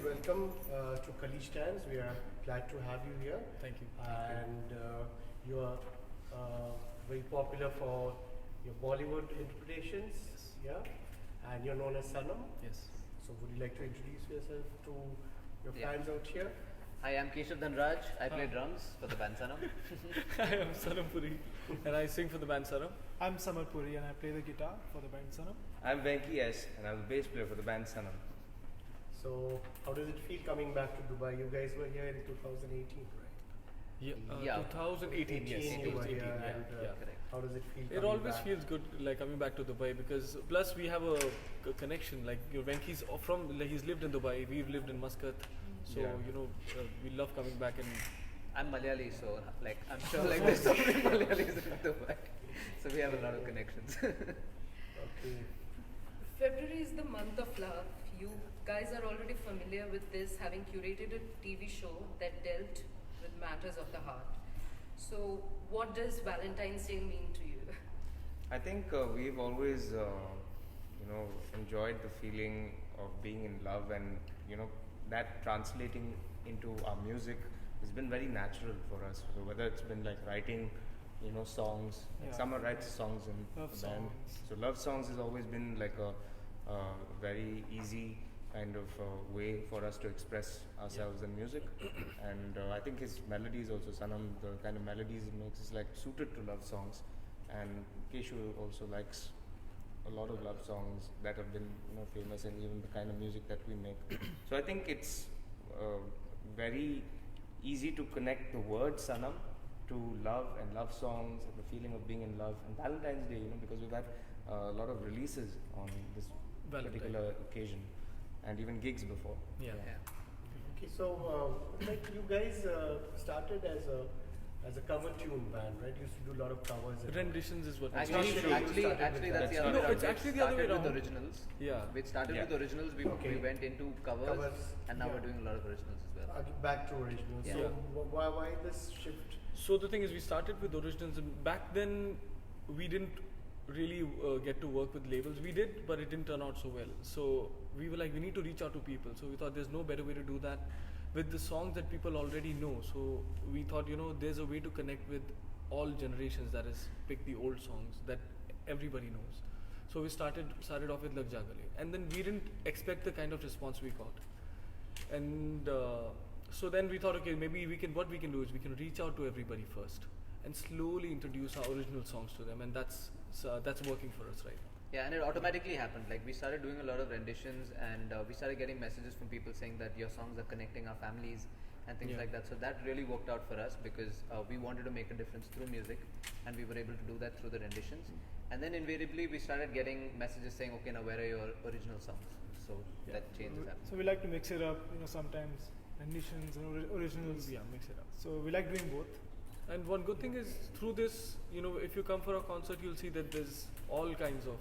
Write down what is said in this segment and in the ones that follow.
welcome to Khaleej Times. We are glad to have you here. Thank you. And you are very popular for your Bollywood interpretations. Yes. Yeah. And you're known as Sanam. Yes. So would you like to introduce yourself to your Yeah. fans out here? Hi, I'm Keshav Dhanraj. I play drums for the band Sanam. I am Sanam Puri and I sing for the band Sanam. I'm Samar Puri and I play the guitar for the band Sanam. I'm Venki S and I'm the bass player for the band Sanam. So how does it feel coming back to Dubai? You guys were here in 2018, right? Yeah. 2018, yes. 18 you were 18, here, yeah, and, yeah. Correct. How does it feel? It coming always back? feels good, like coming back to Dubai, because plus we have a connection. Like Venki's from, like he's lived in Dubai, we've lived in Muscat, so Yeah. we love coming back. And I'm Malayali, so I'm sure there's so many Malayalis in Dubai. So we have a lot of connections. Okay. February is the month of love. You guys are already familiar with this, having curated a TV show that dealt with matters of the heart. So, what does Valentine's Day mean to you? I think we've always, enjoyed the feeling of being in love, and that translating into our music has been very natural for us. So whether it's been like writing, songs, like Yeah. Summer writes songs in Love the band. songs. So love songs has always been like a very easy kind of way for us to express ourselves in music. And I think his melodies also, Sanam, the kind of melodies he makes is like suited to love songs. And Keshu also likes a lot of love songs that have been famous, and even the kind of music that we make. So I think it's very easy to connect the word Sanam to love and love songs and the feeling of being in love. And Valentine's Day, because we've had a lot of releases on this Valentine. particular occasion, and even gigs before. yeah. Okay, so like you guys started as a cover tune band, right? You used to do a lot of covers. and- Renditions is what. Actually, not true. actually, You started actually, with that's the that. other No, way around. it's actually the other way Started with around. originals. Yeah. We started Yeah. with originals. Okay. We went into covers, Covers, and now yeah. we're doing a lot of originals as well. Back to originals. Yeah. So Yeah. why this shift? So the thing is, we started with originals, and back then we didn't really get to work with labels. We did, but it didn't turn out so well. So we were like, we need to reach out to people. So we thought there's no better way to do that with the songs that people already know. So we thought, there's a way to connect with all generations. That is, pick the old songs that everybody knows. So we started off with Lag Ja Gale, and then we didn't expect the kind of response we got. And so then we thought, okay, maybe what we can do is we can reach out to everybody first and slowly introduce our original songs to them, and that's working for us, right? Yeah, and it automatically happened. Like we started doing a lot of renditions, and we started getting messages from people saying that your songs are connecting our families and things Yeah. like that. So that really worked out for us because we wanted to make a difference through music, and we were able to do that through the renditions. And then invariably we started getting messages saying, okay, now where are your original songs? So that change has happened. So we like to mix it up, sometimes renditions and originals. Yeah, mix it up. So we like doing both. And one good thing is through this, if you come for a concert, you'll see that there's all kinds of,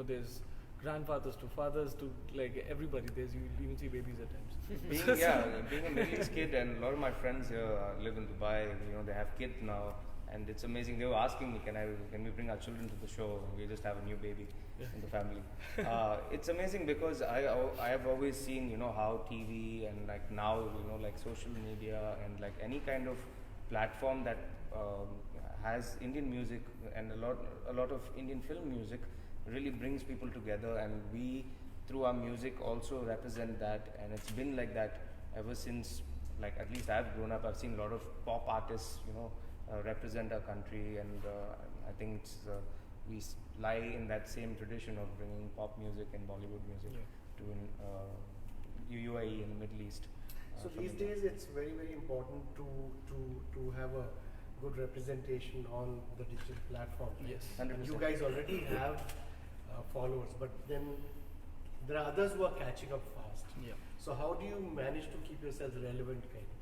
there's grandfathers to fathers to like everybody. You even see babies at times. Being a Middle East kid, and a lot of my friends here live in Dubai. They have kids now, and it's amazing. They were asking me, can we bring our children to the show? We just have a new baby in the family. It's amazing because I have always seen how TV and like now like social media and like any kind of platform that has Indian music and a lot of Indian film music really brings people together, and we through our music also represent that. And it's been like that ever since, like at least I've grown up. I've seen a lot of pop artists represent our country, and I think we lie in that same tradition of bringing pop music and Bollywood music to UAE in the Middle East. So from these India. days, it's very very important to have a good representation on the digital platform. Yes. And 100%. you guys already have followers, but then there are others who are catching up fast. Yeah. So how do you manage to keep yourselves relevant, kind of?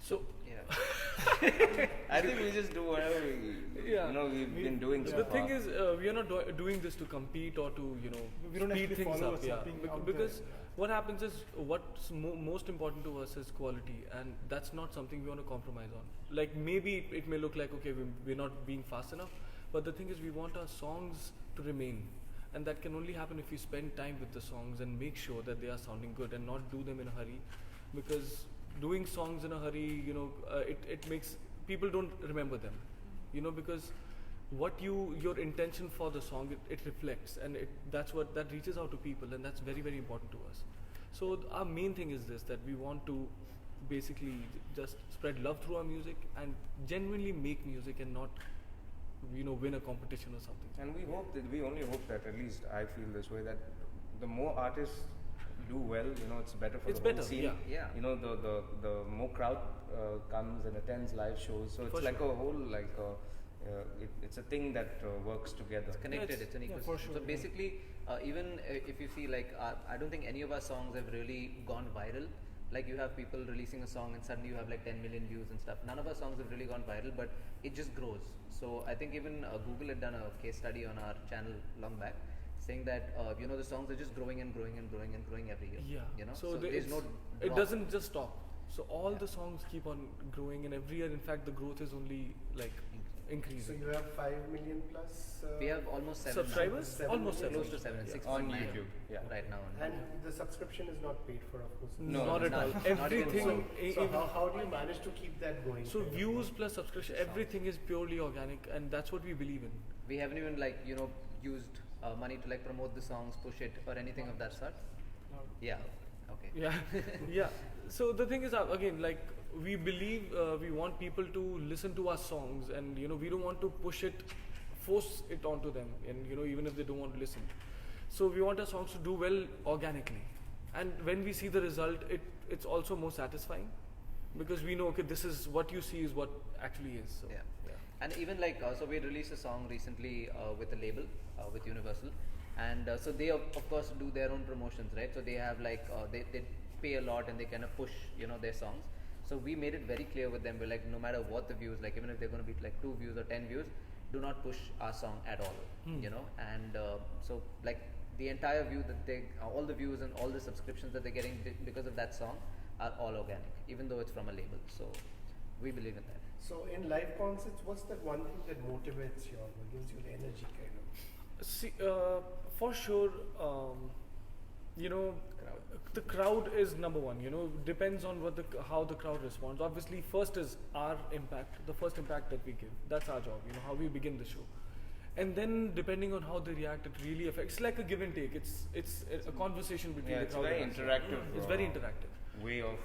So Yeah. I think we just do whatever we've been doing so the far. thing is, we are not doing this to compete or to We don't speed actually things follow up. what's happening out Because there. what happens is what's most important to us is quality, and that's not something we want to compromise on. Like maybe it may look like okay, we're not being fast enough, but the thing is we want our songs to remain. and that can only happen if you spend time with the songs and make sure that they are sounding good and not do them in a hurry, because doing songs in a hurry, it makes people don't remember them, because what your intention for the song, it reflects, and that's what that reaches out to people, and that's very, very important to us. So our main thing is this, that we want to basically just spread love through our music and genuinely make music and not win a competition or something. And we only hope that, at least I feel this way, that the more artists do well, it's better for It's the whole better, scene. yeah. The more crowd comes and attends live shows, so it's For like sure. a whole it's a thing that works together. It's connected. Yes. It's an Yeah, ecosystem. for sure, So yeah. basically, even if you see, like, I don't think any of our songs have really gone viral. Like, you have people releasing a song and suddenly you have like 10 million views and stuff. None of our songs have really gone viral, but it just grows. So I think even Google had done a case study on our channel long back, saying that the songs are just growing and growing and growing and growing every year. Yeah. So there's no it drop. doesn't just stop. So all the songs keep on growing, and every year, in fact, the growth is only like So increasing. you have 5 million plus. We have almost 7 now. Subscribers? Seven Almost million. 7. Close to 7, Yeah. 6 On on YouTube, yeah. right now. And the subscription is not paid for, of course. No, Not at none. all. Not even Everything. one. So how do you manage to keep that going? So views plus subscription, everything is purely organic, and that's what we believe in. We haven't even used money to like promote the songs, push it, or anything of that sort. Yeah. Okay. Yeah, yeah. So the thing is, again, like, we believe we want people to listen to our songs, and we don't want to push it, force it onto them, and even if they don't want to listen. So we want our songs to do well organically, and when we see the result, it's also more satisfying, because we know, okay, this is what you see is what actually is. So, Yeah. And even like, so we released a song recently with a label, with Universal. And so they, of course, do their own promotions, right? So they have like, they pay a lot and they kind of push, their songs. So we made it very clear with them. We're like, no matter what the views, like even if they're going to be like 2 views or 10 views, do not push our song at all, And so like the entire view that all the views and all the subscriptions that they're getting because of that song are all organic, even though it's from a label. So we believe in that. So in live concerts, what's that one thing that motivates you or gives you the energy kind of? See, for sure, the crowd is number one. Depends on how the crowd responds. Obviously, first is our impact, the first impact that we give. That's our job. How we begin the show, and then depending on how they react, it really affects. It's like a give and take. It's a conversation between the It's crowd. very and us. interactive. It's very interactive. Way of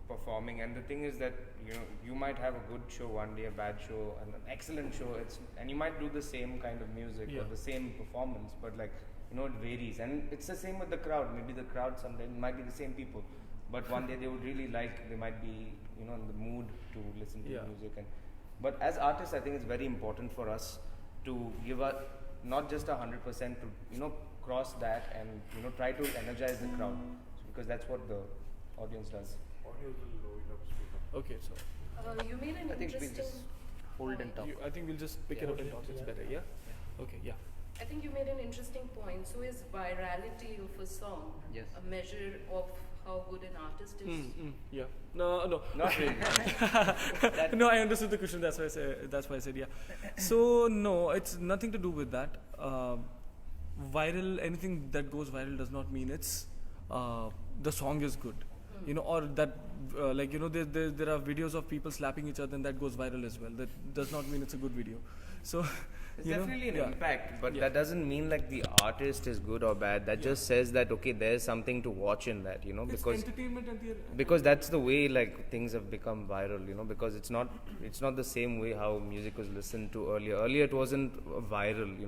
performing, and the thing is that you might have a good show one day, a bad show, and an excellent show. And you might do the same kind of music or the same performance, but like it varies, and it's the same with the crowd. Maybe the crowd sometimes might be the same people, but one day they would really they might be in the mood to listen to music. But as artists, I think it's very important for us to give not just 100%, to cross that and try to energize the crowd, because that's what the audience does. Okay, so You made an I think we interesting. just hold and talk. I think we'll just pick it up and talk. It's better. Yeah. Okay. Yeah. I think you made an interesting point. So is virality of a song Yes. a measure of how good an artist is? Yeah. No. Not really. No, I understood the question. That's why I said yeah. So no, it's nothing to do with that. Viral, anything that goes viral does not mean it's the song is good. Or that there are videos of people slapping each other and that goes viral as well. That does not mean it's a good video. So It's definitely an impact, but Yeah. that doesn't mean like the artist is good or bad. That just says that okay, there's something to watch in that, it's because entertainment at the because that's the way like things have become viral, because it's not the same way how music was listened to earlier. Earlier it wasn't viral,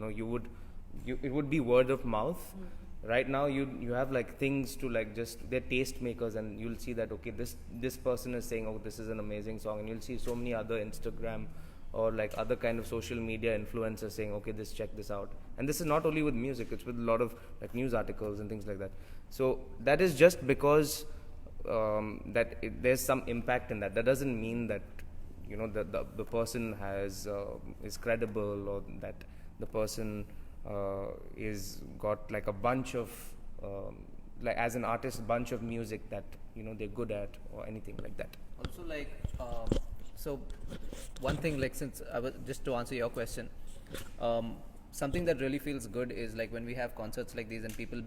it would be word of mouth. Right now you have like things to like just they're taste makers, and you'll see that okay, this person is saying, oh, this is an amazing song, and you'll see so many other Instagram or like other kind of social media influencers saying, okay, check this out. And this is not only with music, it's with a lot of like news articles and things like that. So that is just because there's some impact in that. That doesn't mean that the person is credible, or that the person is got like a bunch of like as an artist, a bunch of music that they're good at or anything like that. Also, like, so one thing, like, since I was just to answer your question, something that really feels good is like when we have concerts like these and people,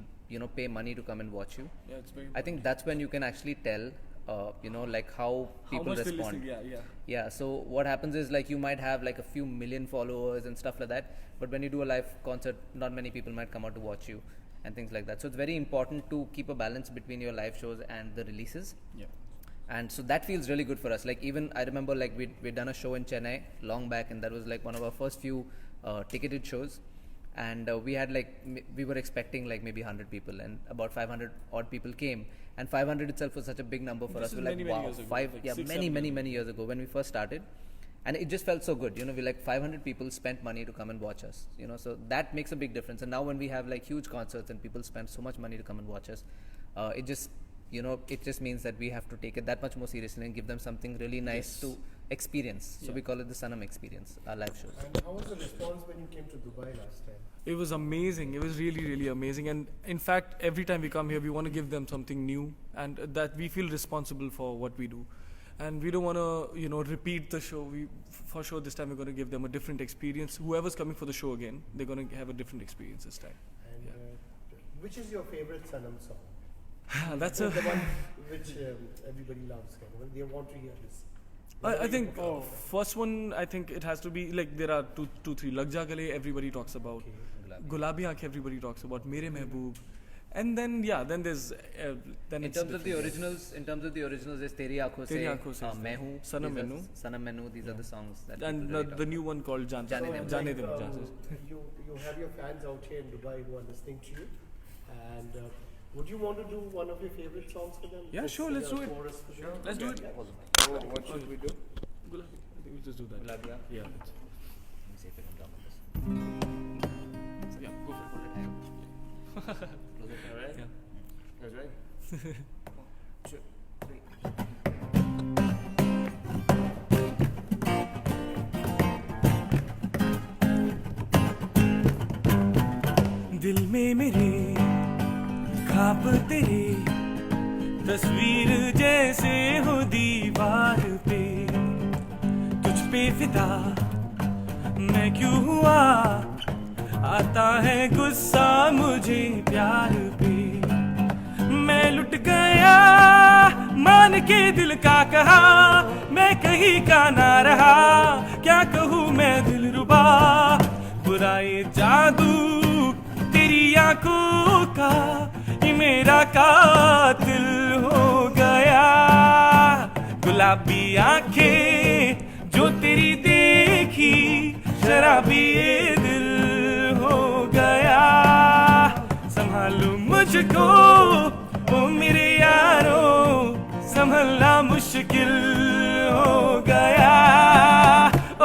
pay money to come and watch you. Yeah, it's very I think that's when you can actually tell, like how people much they respond. listen, yeah. Yeah, so what happens is like you might have like a few million followers and stuff like that, but when you do a live concert, not many people might come out to watch you and things like that. So it's very important to keep a balance between your live shows and the releases. Yeah. And so that feels really good for us. Like even I remember like we'd done a show in Chennai long back, and that was like one of our first few ticketed shows. And we had like we were expecting like maybe 100 people, and about 500 odd people came. And 500 itself was such a big number for This us. is We're like, many wow, years ago, five, like yeah, 6, many 7 years many years ago when we first started. And it just felt so good, we like 500 people spent money to come and watch us, so that makes a big difference. And now when we have like huge concerts and people spend so much money to come and watch us, it just it just means that we have to take it that much more seriously and give them something really nice to experience. So we call it the Sanam experience, our live shows. And how was the response when you came to Dubai last time? It was amazing. It was really, really amazing. And in fact, every time we come here, we want to give them something new, and that we feel responsible for what we do. And we don't want to, repeat the show. For sure, this time we're going to give them a different experience. Whoever's coming for the show again, they're going to have a different experience this time. And which is your favorite Sanam song? That's the a. one which everybody loves. They want to hear this. I think first one. I think it has to be like there are two, three. Lag Ja Gale, everybody talks about. Gulabi Aankhein, everybody talks about. Mere Mehboob. And then then there's then in terms of the originals, there's Teri Aankhon Se, Main Hoon, Sanam Main. These are the songs that. And the new one called Jaan Jaane Jaane De. You have your fans out here in Dubai who are listening to you, and would you want to do one of your favorite songs for them? Yeah, sure, let's do it. Let's do it. So what should we do? Gulabi. I think we'll just do that. Gulabi, Yeah. Let me see if I can drum on this. Yeah, go for it. Close it. Alright? Yeah. That's right. 1, 2, 3. दिल में मेरे ख्वाब तेरे तस्वीर जैसे हो दीवार पे तुझ पे फिदा मैं क्यों हुआ आता है गुस्सा मुझे प्यार पे मैं लुट गया मान के दिल का कहा मैं कहीं का ना रहा क्या कहूँ मैं दिलरुबा बुरा ये जादू तेरी आंखों का ये मेरा कातिल हो गया गुलाबी आंखें जो तेरी देखी शराबी ये दिल हो गया संभालो मुझको ओ मेरे यारो संभलना मुश्किल हो गया ओ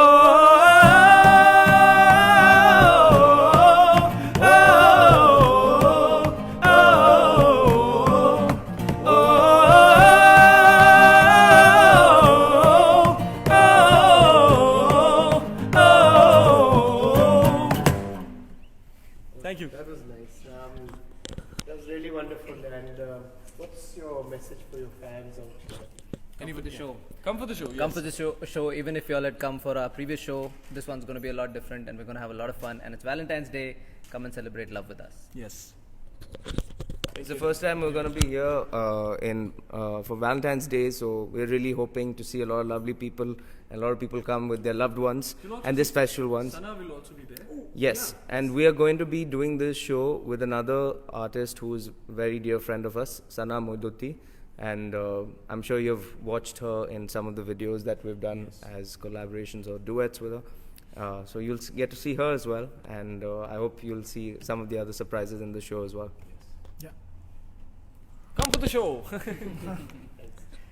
Thank you. That was nice. That was really wonderful. And what's your message for your fans out here? Come for the show. Come for the show. Come for the show. Even if you all had come for our previous show, this one's going to be a lot different, and we're going to have a lot of fun. And it's Valentine's Day. Come and celebrate love with us. Yes. It's the first time we're going to be here for Valentine's Day, so we're really hoping to see a lot of lovely people, and a lot of people come with their loved ones and their special ones. Sana will also be there. Yes, and we are going to be doing this show with another artist who is a very dear friend of us, Sanam, and I'm sure you've watched her in some of the videos that we've done as collaborations or duets with her. So you'll get to see her as well, and I hope you'll see some of the other surprises in the show as well. Yeah. Come for the show.